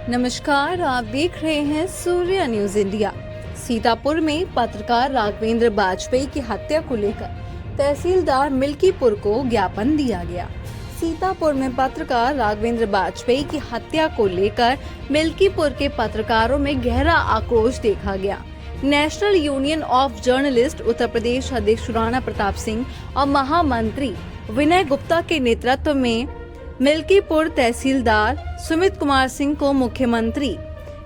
नमस्कार, आप देख रहे हैं सूर्य न्यूज इंडिया। सीतापुर में पत्रकार राघवेंद्र बाजपेयी की हत्या को लेकर तहसीलदार मिल्कीपुर को ज्ञापन दिया गया। सीतापुर में पत्रकार राघवेंद्र बाजपेयी की हत्या को लेकर मिल्कीपुर के पत्रकारों में गहरा आक्रोश देखा गया। National union of journalist Uttar Pradesh अध्यक्ष राणा प्रताप सिंह और महामंत्री विनय गुप्ता के नेतृत्व में मिल्कीपुर तहसीलदार सुमित कुमार सिंह को मुख्यमंत्री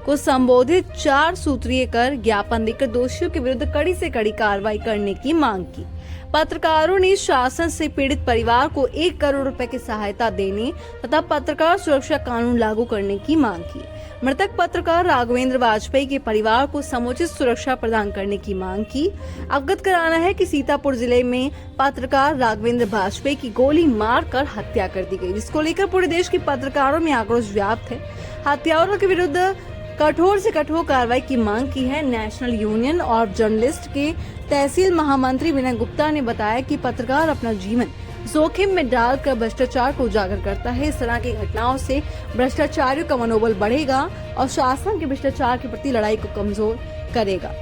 को संबोधित 4 सूत्रीय कर ज्ञापन देकर दोषियों के विरुद्ध कड़ी से कड़ी कार्रवाई करने की मांग की। पत्रकारों ने शासन से पीड़ित परिवार को 1 करोड़ रुपए की सहायता देने तथा पत्रकार सुरक्षा कानून लागू करने की मांग की। मृतक पत्रकार राघवेंद्र बाजपेयी के परिवार को समुचित सुरक्षा प्रदान करने की मांग की। अवगत कराना है कि सीतापुर जिले में पत्रकार राघवेंद्र बाजपेयी की गोली मारकर हत्या कर दी गई, जिसको लेकर पूरे देश के पत्रकारों में आक्रोश व्याप्त है। हत्यारों के विरुद्ध कठोर से कठोर कार्रवाई की मांग की है। नेशनल यूनियन ऑफ जर्नलिस्ट के तहसील महामंत्री विनय गुप्ता ने बताया कि पत्रकार अपना जीवन जोखिम में डालकर भ्रष्टाचार को उजागर करता है। इस तरह की घटनाओं से भ्रष्टाचारियों का मनोबल बढ़ेगा और शासन के भ्रष्टाचार के प्रति लड़ाई को कमजोर करेगा।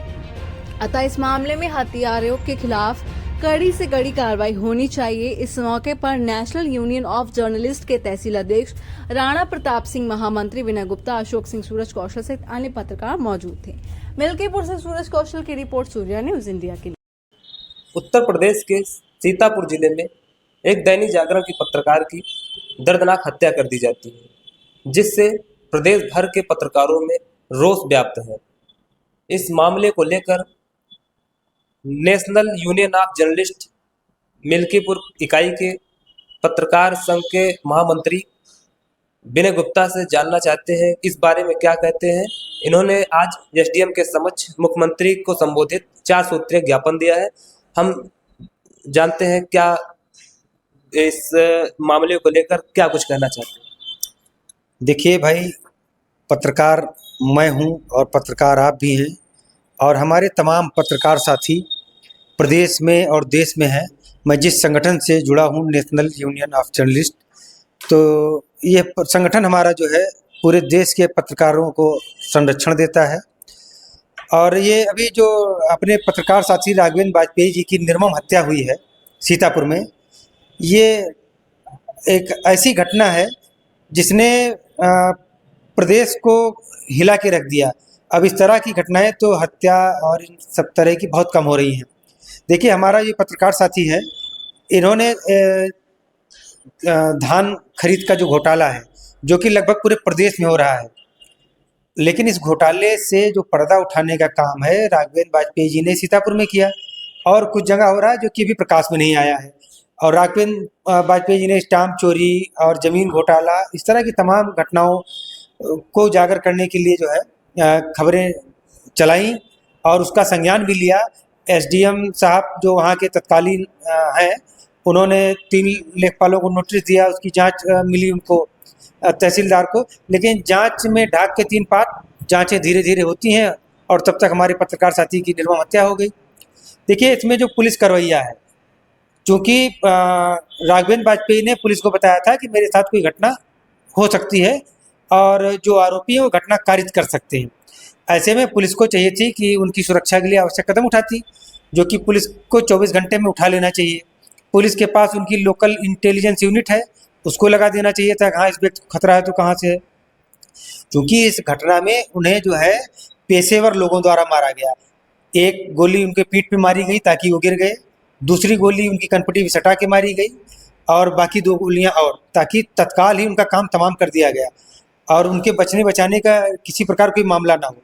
अतः इस मामले में हत्यारों के खिलाफ कड़ी से कड़ी कार्रवाई होनी चाहिए। इस मौके पर नेशनल यूनियन ऑफ जर्नलिस्ट के तहसील अध्यक्ष राणा प्रताप सिंह, महामंत्री विनय गुप्ता, अशोक सिंह, सूरज कौशल सहित अन्य पत्रकार मौजूद थे। मिल्कीपुर से सूरज कौशल की रिपोर्ट, सूर्य न्यूज इंडिया के लिए। उत्तर प्रदेश के सीतापुर जिले में एक दैनिक जागरण की पत्रकार की दर्दनाक हत्या कर दी जाती है, जिससे प्रदेश भर के पत्रकारों में रोष व्याप्त है। इस मामले को लेकर national union of journalist Milkipur इकाई के पत्रकार संघ के महामंत्री विनय गुप्ता से जानना चाहते हैं इस बारे में क्या कहते हैं। इन्होंने आज एसडीएम के समक्ष मुख्यमंत्री को संबोधित 4 सूत्रीय ज्ञापन दिया है। हम जानते हैं क्या इस मामले को लेकर क्या कुछ कहना चाहते हैं। देखिए भाई, पत्रकार मैं हूं और पत्रकार आप भी हैं और हमारे तमाम पत्रकार साथी प्रदेश में और देश में हैं। मैं जिस संगठन से जुड़ा हूं, नेशनल यूनियन ऑफ जर्नलिस्ट, तो ये संगठन हमारा जो है पूरे देश के पत्रकारों को संरक्षण देता है। और ये अभी जो अपने पत्रकार साथी राघवेंद्र बाजपेयी जी की निर्मम हत्या हुई है सीतापुर में, ये एक ऐसी घटना है जिसने प्रदेश को हिला के रख दिया। अब इस तरह की घटनाएं तो हत्या और इन सब तरह की बहुत कम हो रही हैं। देखिए, हमारा ये पत्रकार साथी है, इन्होंने धान खरीद का जो घोटाला है, जो कि लगभग पूरे प्रदेश में हो रहा है, लेकिन इस घोटाले से जो पर्दा उठाने का काम है राघवेंद्र बाजपेयी जी ने सीतापुर में किया और कुछ जगह हो रहा है जो कि अभी प्रकाश में नहीं आया है। और राघवेंद्र बाजपेयी जी ने स्टाम्प चोरी और ज़मीन घोटाला, इस तरह की तमाम घटनाओं को उजागर करने के लिए जो है खबरें चलाई और उसका संज्ञान भी लिया। एसडीएम साहब जो वहाँ के तत्कालीन हैं, उन्होंने 3 लेखपालों को नोटिस दिया, उसकी जांच मिली उनको, तहसीलदार को, लेकिन जांच में ढाक के 3 पात जांचें धीरे धीरे होती हैं और तब तक हमारे पत्रकार साथी की निर्मम हत्या हो गई। देखिए, इसमें जो पुलिस का रवैया है, क्योंकि राघवेंद्र बाजपेयी ने पुलिस को बताया था कि मेरे साथ कोई घटना हो सकती है और जो आरोपी है वो घटना कारित कर सकते हैं। ऐसे में पुलिस को चाहिए थी कि उनकी सुरक्षा के लिए आवश्यक कदम उठाती, जो कि पुलिस को 24 घंटे में उठा लेना चाहिए। पुलिस के पास उनकी लोकल इंटेलिजेंस यूनिट है, उसको लगा देना चाहिए था। हाँ, इस व्यक्ति को खतरा है तो कहाँ से है, क्योंकि इस घटना में उन्हें जो है पेशेवर लोगों द्वारा मारा गया। एक गोली उनके पीठ पे मारी गई ताकि वो गिर गए, दूसरी गोली उनकी कनपटी में सटा के मारी गई और बाकी 2 गोलियां और, ताकि तत्काल ही उनका काम तमाम कर दिया गया और उनके बचने बचाने का किसी प्रकार कोई मामला ना हो।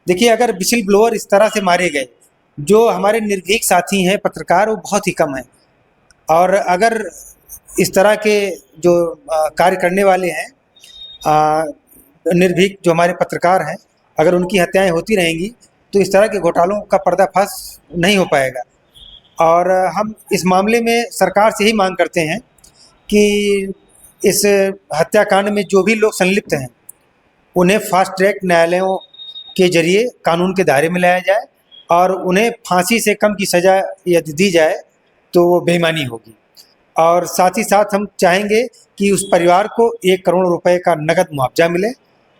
देखिए, अगर विसिल ब्लोअर इस तरह से मारे गए, जो हमारे निर्भीक साथी हैं पत्रकार, वो बहुत ही कम हैं। और अगर इस तरह के जो कार्य करने वाले हैं निर्भीक जो हमारे पत्रकार हैं, अगर उनकी हत्याएं होती रहेंगी तो इस तरह के घोटालों का पर्दाफाश नहीं हो पाएगा। और हम इस मामले में सरकार से ही मांग करते हैं कि इस हत्याकांड में जो भी लोग संलिप्त हैं उन्हें फास्ट ट्रैक न्यायालयों के जरिए कानून के दायरे में लाया जाए और उन्हें फांसी से कम की सज़ा यदि दी जाए तो वो बेईमानी होगी। और साथ ही साथ हम चाहेंगे कि उस परिवार को 1 करोड़ रुपए का नगद मुआवजा मिले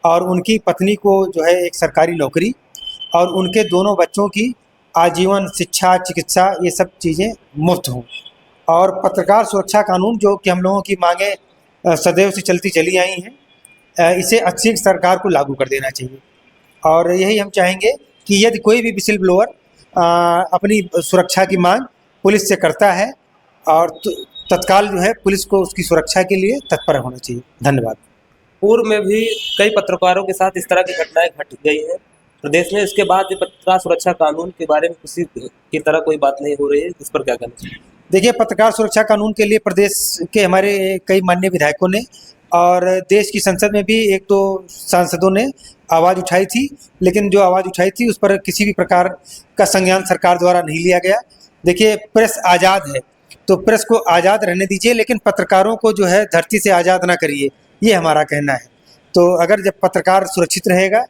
और उनकी पत्नी को जो है एक सरकारी नौकरी और उनके दोनों बच्चों की आजीवन शिक्षा, चिकित्सा, ये सब चीज़ें मुफ्त हों। और पत्रकार सुरक्षा कानून जो कि हम लोगों की मांगें सदैव से चलती चली आई हैं, इसे अच्छी सरकार को लागू कर देना चाहिए। और यही हम चाहेंगे कि यदि कोई भी विसिल ब्लोअर अपनी सुरक्षा की मांग पुलिस से करता है और तत्काल जो है पुलिस को उसकी सुरक्षा के लिए तत्पर होना चाहिए। धन्यवाद। पूर्व में भी कई पत्रकारों के साथ इस तरह की घटनाएं घट गई हैं प्रदेश में। इसके बाद भी पत्रकार सुरक्षा कानून के बारे में किसी की तरह कोई बात नहीं हो रही है, इस पर क्या कहना चाहिए? देखिए, पत्रकार सुरक्षा कानून के लिए प्रदेश के हमारे कई माननीय विधायकों ने और देश की संसद में भी एक दो सांसदों ने आवाज़ उठाई थी, लेकिन जो आवाज़ उठाई थी उस पर किसी भी प्रकार का संज्ञान सरकार द्वारा नहीं लिया गया। देखिए, प्रेस आज़ाद है तो प्रेस को आज़ाद रहने दीजिए, लेकिन पत्रकारों को जो है धरती से आज़ाद ना करिए, ये हमारा कहना है। तो अगर जब पत्रकार सुरक्षित रहेगा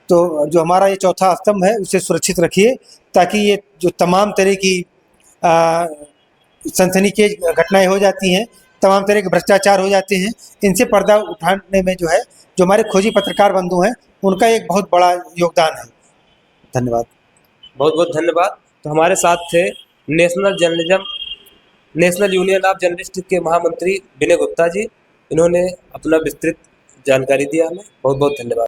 तो जो हमारा ये चौथा स्तंभ है उसे सुरक्षित रखिए, ताकि ये जो तमाम तरह की सनसनीखेज घटनाएं हो जाती हैं, तमाम तरह के भ्रष्टाचार हो जाते हैं, इनसे पर्दा उठाने में जो है जो हमारे खोजी पत्रकार बंधु हैं उनका एक बहुत बड़ा योगदान है। धन्यवाद। बहुत बहुत धन्यवाद। तो हमारे साथ थे नेशनल यूनियन ऑफ जर्नलिस्ट के महामंत्री विनय गुप्ता जी। इन्होंने अपना विस्तृत जानकारी दिया हमें। बहुत बहुत धन्यवाद।